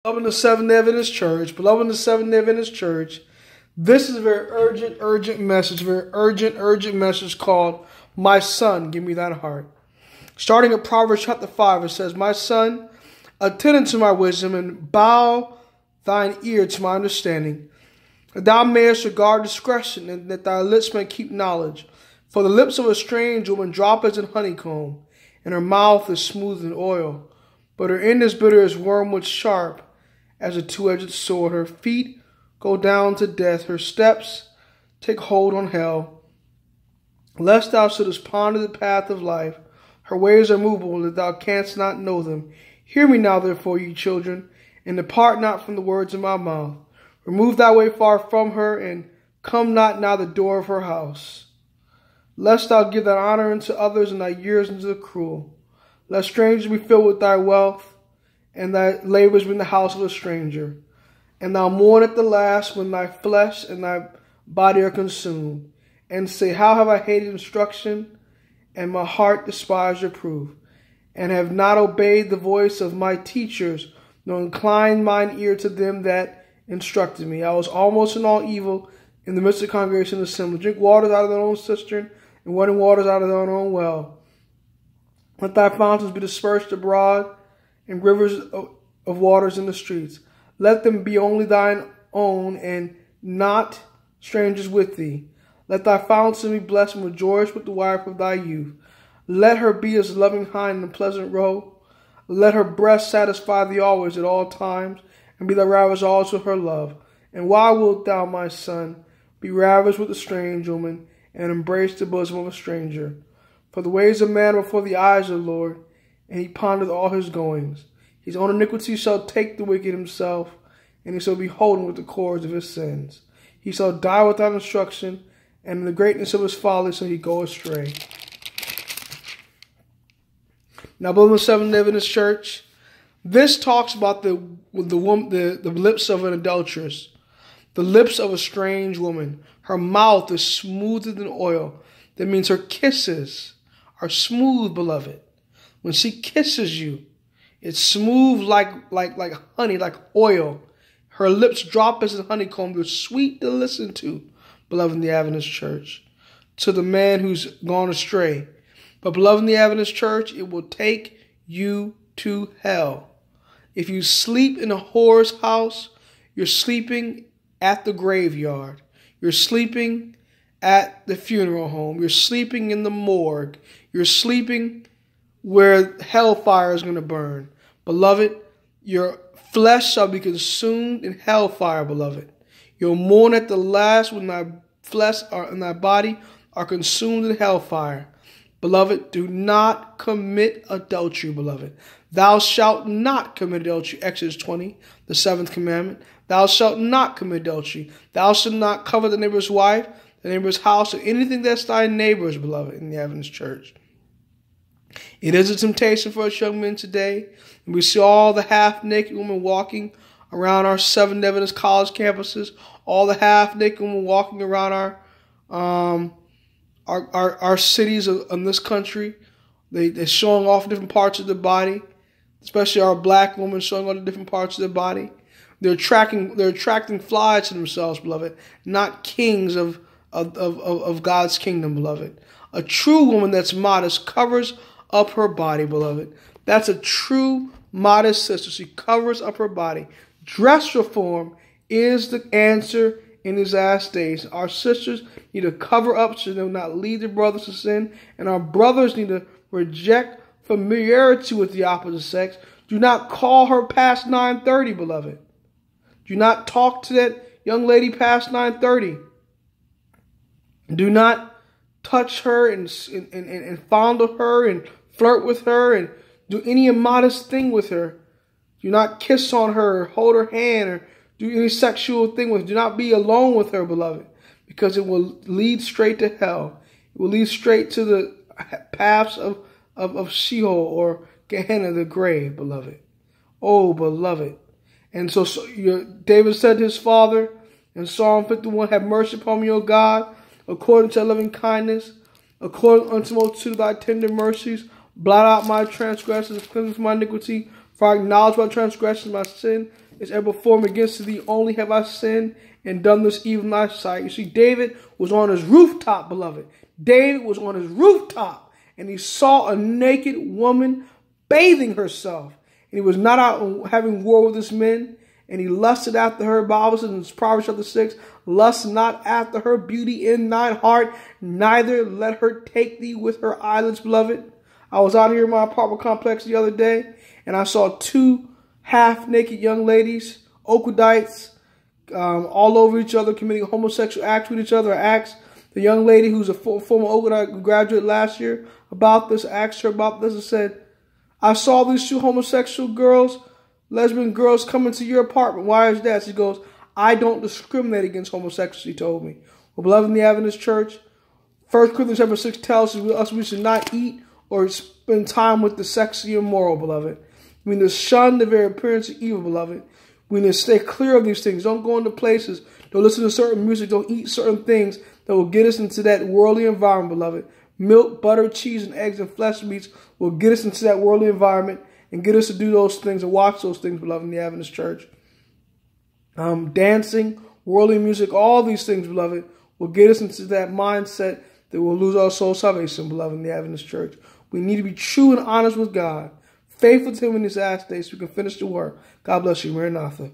Beloved in the Seventh-day Adventist Church, beloved in the Seventh-day Adventist Church, this is a very urgent message called, My Son, Give Me Thine Heart. Starting at Proverbs chapter 5, it says, My son, attend unto my wisdom, and bow thine ear to my understanding, that thou mayest regard discretion, and that thy lips may keep knowledge. For the lips of a strange woman drop as in honeycomb, and her mouth is smooth as oil. But her end is bitter as wormwood, sharp as a two-edged sword. Her feet go down to death, her steps take hold on hell. Lest thou shouldest ponder the path of life, her ways are movable, that thou canst not know them. Hear me now, therefore, ye children, and depart not from the words of my mouth. Remove thy way far from her, and come not nigh the door of her house. Lest thou give thy honor unto others, and thy years unto the cruel. Lest strangers be filled with thy wealth, and thy labors be in the house of a stranger. And thou mourn at the last, when thy flesh and thy body are consumed. And say, How have I hated instruction, and my heart despised reproof, and have not obeyed the voice of my teachers, nor inclined mine ear to them that instructed me. I was almost in all evil in the midst of the congregation assembled. Drink waters out of their own cistern, and running waters out of their own well. Let thy fountains be dispersed abroad, and rivers of waters in the streets. Let them be only thine own, and not strangers with thee. Let thy fountains be blessed, and rejoice with the wife of thy youth. Let her be as a loving hind in a pleasant roe. Let her breast satisfy thee always at all times, and be thy ravished also of her love. And why wilt thou, my son, be ravished with a strange woman, and embrace the bosom of a stranger? For the ways of man are before the eyes of the Lord, and he pondereth all his goings. His own iniquity shall take the wicked himself, and he shall be holden with the cords of his sins. He shall die without instruction, and in the greatness of his folly shall he go astray. Now, beloved in the Seventh-day Adventist Church, this talks about the lips of an adulteress, the lips of a strange woman. Her mouth is smoother than oil. That means her kisses are smooth, beloved. When she kisses you, it's smooth like honey, like oil. Her lips drop as a honeycomb. They're sweet to listen to, beloved in the Adventist Church, to the man who's gone astray. But beloved in the Adventist Church, it will take you to hell. If you sleep in a whore's house, you're sleeping at the graveyard. You're sleeping at the funeral home. You're sleeping in the morgue. You're sleeping where hellfire is going to burn. Beloved, your flesh shall be consumed in hellfire, beloved. You'll mourn at the last when thy flesh and thy body are consumed in hellfire. Beloved, do not commit adultery, beloved. Thou shalt not commit adultery. Exodus 20, the 7th commandment. Thou shalt not commit adultery. Thou shalt not cover the neighbor's wife, the neighbor's house, or anything that's thy neighbor's, beloved, in the Adventist Church. It is a temptation for us young men today. And we see all the half-naked women walking around our 7 Adventist college campuses, all the half-naked women walking around our cities in this country. They're showing off different parts of their body, especially our black women showing off the different parts of their body. They're attracting flies to themselves, beloved, not kings of God's kingdom, beloved. A true woman that's modest covers up her body, beloved. That's a true modest sister. She covers up her body. Dress reform is the answer in these last days. Our sisters need to cover up so they will not lead their brothers to sin. And our brothers need to reject familiarity with the opposite sex. Do not call her past 9:30, beloved. Do not talk to that young lady past 9:30. Do not touch her and fondle her and flirt with her and do any immodest thing with her. Do not kiss on her, or hold her hand, or do any sexual thing with her. Do not be alone with her, beloved, because it will lead straight to hell. It will lead straight to the paths of Sheol or Gehenna, the grave, beloved. Oh, beloved. And so David said to his father in Psalm 51, Have mercy upon me, O God, according to thy loving kindness, according unto the multitude of thy tender mercies. Blot out my transgressions, cleanse me from my iniquity. For I acknowledge my transgressions, my sin is ever formed against thee. Only have I sinned and done this evil in thy sight. You see, David was on his rooftop, beloved. David was on his rooftop, and he saw a naked woman bathing herself. And he was not out having war with his men, and he lusted after her. Bible says in Proverbs chapter 6, lust not after her beauty in thine heart, neither let her take thee with her eyelids, beloved. I was out here in my apartment complex the other day, and I saw two half-naked young ladies, Oakwoodites, all over each other, committing homosexual acts with each other. I asked the young lady who's a former Oakwoodite graduate last year about this. I asked her about this and said, I saw these two homosexual girls, lesbian girls, come into your apartment. Why is that? She goes, I don't discriminate against homosexuals, she told me. Well, beloved in the Adventist Church, 1 Corinthians chapter 6 tells us we should not eat or spend time with the sexually immoral, beloved. We need to shun the very appearance of evil, beloved. We need to stay clear of these things. Don't go into places. Don't listen to certain music. Don't eat certain things that will get us into that worldly environment, beloved. Milk, butter, cheese, and eggs and flesh meats will get us into that worldly environment and get us to do those things and watch those things, beloved, in the Adventist Church. Dancing, worldly music, all these things, beloved, will get us into that mindset that will lose our soul salvation, beloved, in the Adventist Church. We need to be true and honest with God, faithful to Him in these last days so we can finish the work. God bless you. Maranatha.